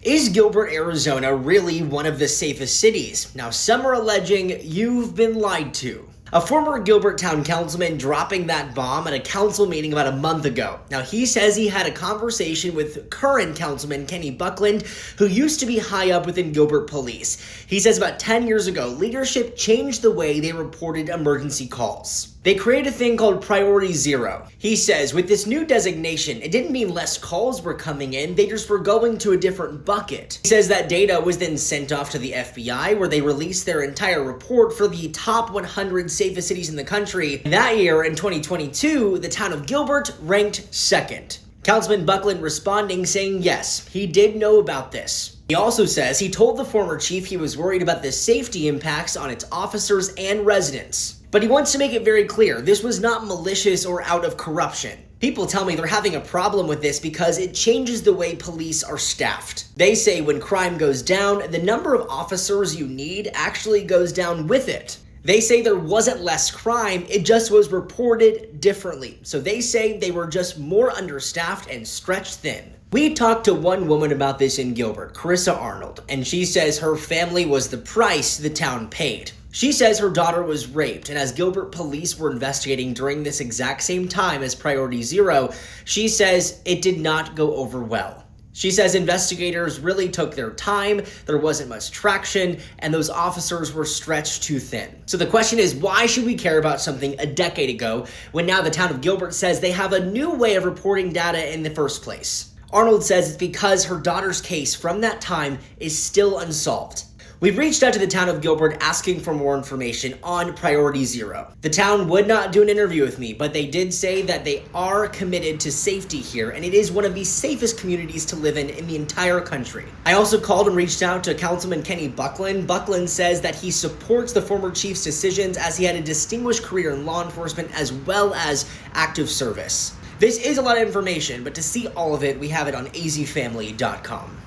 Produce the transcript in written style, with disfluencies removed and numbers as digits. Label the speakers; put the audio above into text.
Speaker 1: Is Gilbert, Arizona really one of the safest cities? Now, some are alleging you've been lied to. A former Gilbert town councilman dropping that bomb at a council meeting about a month ago. Now, he says he had a conversation with current councilman Kenny Buckland, who used to be high up within Gilbert police. He says about 10 years ago, leadership changed the way they reported emergency calls. They created a thing called Priority Zero. He says with this new designation, it didn't mean less calls were coming in, they just were going to a different bucket. He says that data was then sent off to the FBI, where they released their entire report for the top 100 safest cities in the country. That year, in 2022, the town of Gilbert ranked second. Councilman Buckland responding saying yes, he did know about this. He also says he told the former chief he was worried about the safety impacts on its officers and residents. But he wants to make it very clear, this was not malicious or out of corruption. People tell me they're having a problem with this because it changes the way police are staffed. They say when crime goes down, the number of officers you need actually goes down with it. They say there wasn't less crime, it just was reported differently. So they say they were just more understaffed and stretched thin. We talked to one woman about this in Gilbert, Carissa Arnold, and she says her family was the price the town paid. She says her daughter was raped, and as Gilbert police were investigating during this exact same time as Priority Zero, she says it did not go over well. She says investigators really took their time, there wasn't much traction, and those officers were stretched too thin. So the question is, why should we care about something a decade ago when now the town of Gilbert says they have a new way of reporting data in the first place? Arnold says it's because her daughter's case from that time is still unsolved. We've reached out to the town of Gilbert asking for more information on Priority Zero. The town would not do an interview with me, but they did say that they are committed to safety here, and it is one of the safest communities to live in the entire country. I also called and reached out to Councilman Kenny Buckland. Buckland says that he supports the former chief's decisions as he had a distinguished career in law enforcement as well as active service. This is a lot of information, but to see all of it, we have it on azfamily.com.